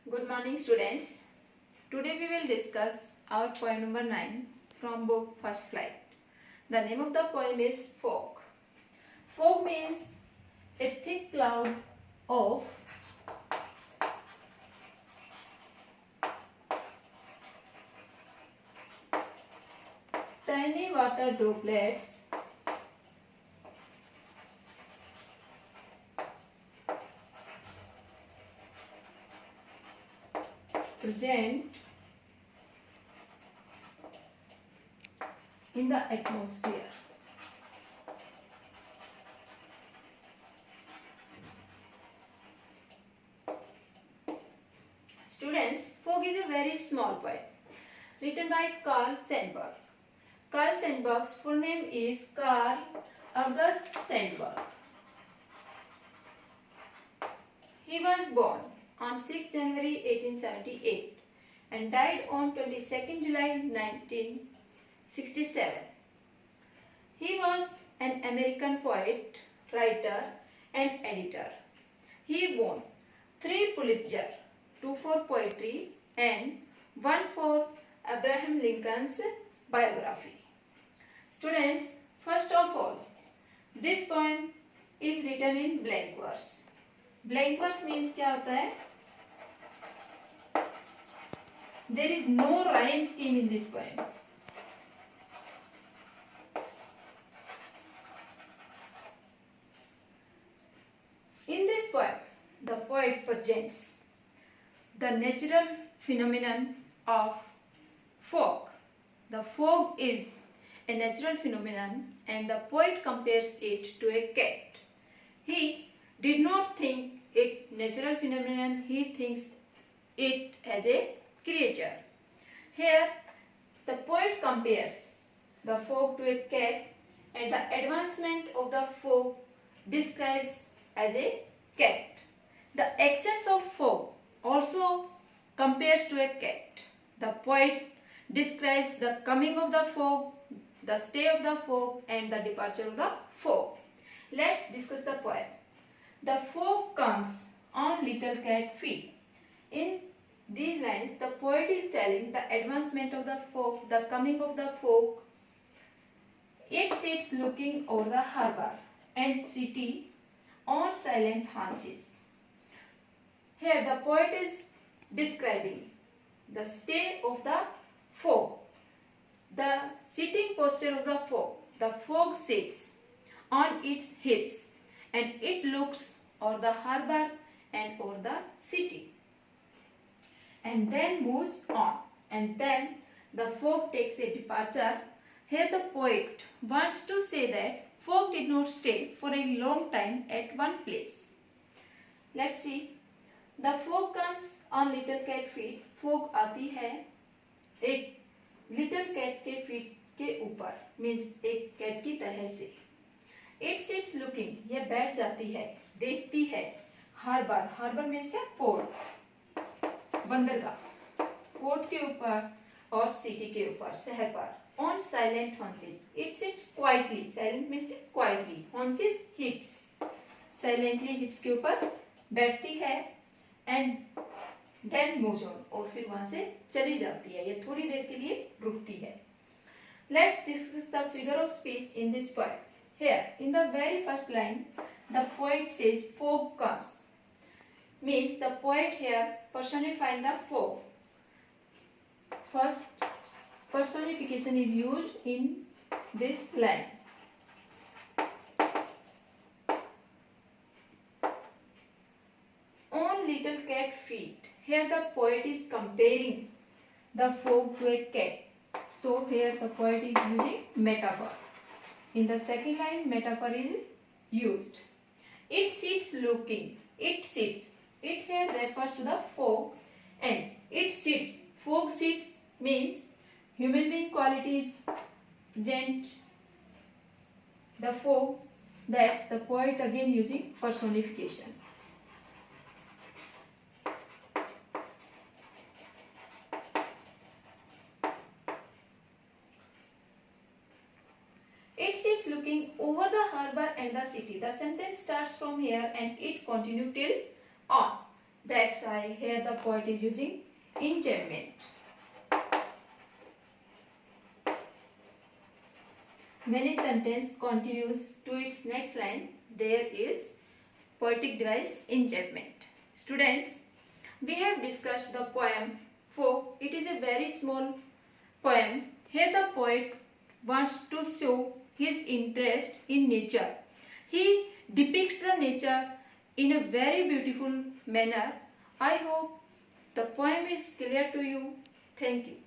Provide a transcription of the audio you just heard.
Good morning students. Today we will discuss our poem number 9 from book First Flight. The name of the poem is Fog. Fog means a thick cloud of tiny water droplets present in the atmosphere. Students, Fog is a very small poem written by Sandburg. Sandburg's full name is Carl August Sandburg. He was born on 6 January 1878 and died on 22nd July 1967. He was an American poet, writer and editor. He won 3 Pulitzer, 2 for poetry and 1 for Abraham Lincoln's biography. Students, first of all, this poem is written in blank verse. Blank verse means क्या होता है? There is no rhyme scheme in this poem. In this poem, the poet presents the natural phenomenon of fog. The fog is a natural phenomenon and the poet compares it to a cat. He did not think it natural phenomenon, he thinks it as a creature. Here the poet compares the fog to a cat and the advancement of the fog describes as a cat. The actions of fog also compares to a cat. The poet describes the coming of the fog, the stay of the fog and the departure of the fog. Let's discuss the poem. The fog comes on little cat feet. In these lines, the poet is telling the advancement of the fog, the coming of the fog. It sits looking over the harbour and city on silent haunches. Here the poet is describing the stay of the fog, the sitting posture of the fog. The fog sits on its hips and it looks over the harbour and over the city and then moves on, and then the fog takes a departure. Here the poet wants to say that fog did not stay for a long time at one place. Let's see. The fog comes on little cat feet. Fog आती है एक little cat के feet के ऊपर, means एक cat की तरह से. It sits looking, यह बैठ जाती है, देखती है. Harbor, harbor means क्या? Port, बंदरगाह. Port के ऊपर और city के ऊपर, शहर पर. On silent haunches, it sits quietly. Silent means quietly. Haunches, hips. Silently hips के ऊपर बैठती है and then moves on. और फिर वहाँ से चली जाती है. ये थोड़ी देर के लिए रुकती है. Let's discuss the figure of speech in this poem. Here, in the very first line, the poet says fog comes. Means the poet here personifying the fog. First personification is used in this line. On little cat feet. Here the poet is comparing the fog to a cat. So here the poet is using metaphor. In the second line, metaphor is used. It sits looking. It sits. It here refers to the fog and it sits. Fog sits means human being qualities, gent, the fog. That's the poet again using personification. It sits looking over the harbour and the city. The sentence starts from here and it continues till on. That's why here the poet is using enchantment. Many sentence continues to its next line. There is poetic device enchantment. Students, we have discussed the poem Folk. It is a very small poem. Here the poet wants to show his interest in nature. He depicts the nature in a very beautiful manner. I hope the poem is clear to you. Thank you.